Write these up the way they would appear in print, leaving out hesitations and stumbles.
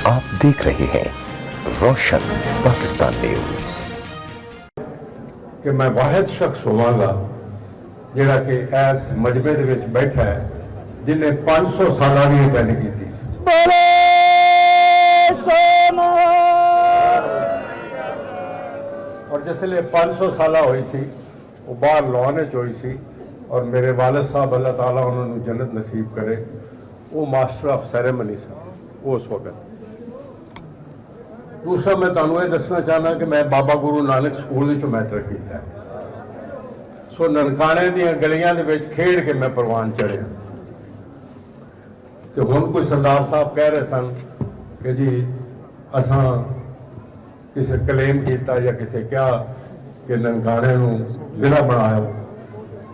आप देख रहे हैं रोशन पाकिस्तान न्यूज। कि मैं वाहिद शख्स होवांगा जिहड़ा कि इस मजमे दे विच बैठा है जिन्हें 500 साल भी अटेंड की सी। और जिसले 500 साल हुई सी वो बाहर लॉन हुई सी और मेरे वालिद साहब अल्लाह ताला उन्होंने जन्नत नसीब करे वो मास्टर ऑफ सैरेमनी सन उस वक्त। दूसरा मैं तुहानू ये दसना चाहना कि मैं बाबा गुरु नानक स्कूल मैट्रिक किया सो ननकाने दी गलियां दे विच खेड के मैं परवान चढ़िया तो हुण कोई सरदार साहब कह रहे सन कि जी असां किसी क्लेम किया या किसी क्या कि ननकाने नूं जिला बनाया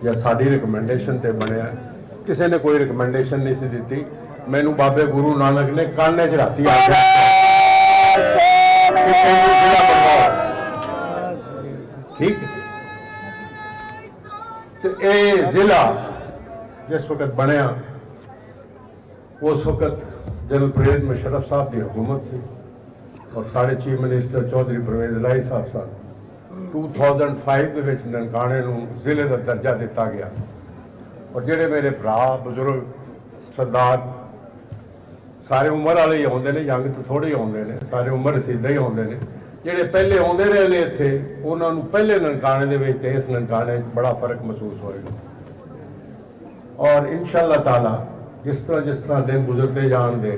या साडी रिकमेंडेशन ते बनया किसी ने कोई रिकमेंडेशन नहीं सी दी। मैनू बाबे गुरु नानक ने काने च राती आ ठीक तो ये जिला जिस वक्त बनया उस वक्त जनरल परवेज मुशर्रफ साहब की हुकूमत सी और साढ़े चीफ मिनिस्टर चौधरी परवेज इलाही साहब सन। 2005 के विच ननकाने नूं जिले का दर्जा दिता गया और जेडे मेरे भरा बुजुर्ग सरदार सारे उम्र वाले ही आउंदे ने यंग तो थोड़े ही आउंदे ने सारे उम्र रसीदा ही आउंदे ने जेडे पहले आउंदे रहे ने इत्थे उन्हां नूं पहले ननकाने दे विच ते इस ननकाने बड़ा फर्क महसूस होएगा और इंशाअल्लाह ताला जिस तरह दिन गुजरते जान दे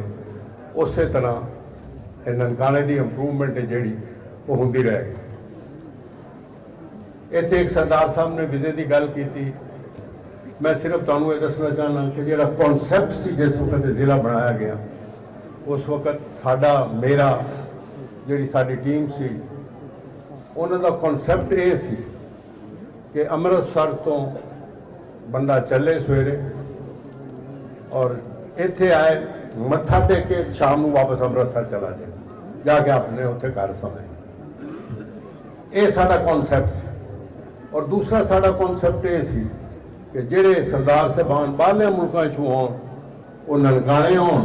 उस तरह ननकाने की इंप्रूवमेंट है जी वो होंदी रहेगी। इत्थे एक सरदार साहब ने विजे की गल की थी मैं सिर्फ तुहानू ये दसना चाहना कि जिहड़ा कॉन्सैप्ट सी जिस वक्त जिला बनाया गया उस वक्त साडा मेरा जिहड़ी साडी टीम सी उन्हां दा कॉन्सैप्ट ये सी कि अमृतसर तो बंदा चले सवेरे और इत्थे आए मत्था टेक के शाम को वापस अमृतसर चला जाए जाके अपने उत्थे घर समय ये साडा कॉन्सैप्ट और दूसरा साडा कॉन्सैप्ट ये सी कि जेडे सरदार साहबान बाहरले मुल्कों चों आउण वो ननकाने होण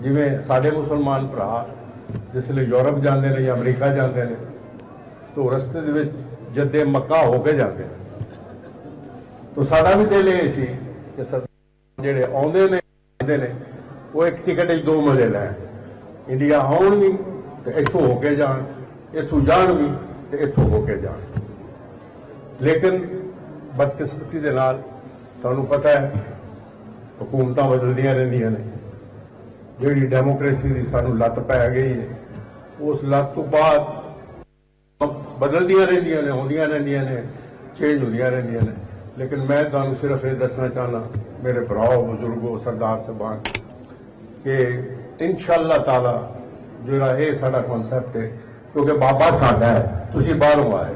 जिवें साडे मुसलमान भरा जिसले यूरोप जाते हैं या अमरीका जाते हैं तो रस्ते दे विच जद्दे मक्का होके जाते हैं तो साडा भी दिल ये सी कि सरदार जेडे आउंदे ने वो एक टिकट 2 मजे लैण इंडिया आउण भी तो इत्थों होके जाण इत्थों जाण भी तो इत्थों होके जाण। लेकिन बदकिस्मती दे नाल तुहानू पता है हुकूमतां बदलदियां रहिंदियां ने जिहड़ी डेमोक्रेसी की सानू लत पै गई है उस लत तो बाद बदलदियां रहिंदियां ने होंदियां रहिंदियां ने चेंज होंदियां रहिंदियां ने। लेकिन मैं तुहानू सिर्फ ये दसना चाहना मेरे भराओ बुजुर्गो सरदार साहबान कि इंशाअल्लाह ताला जिहड़ा ये साडा कॉन्सैप्ट है क्योंकि बाबा साडा है तुसीं बाहरों आए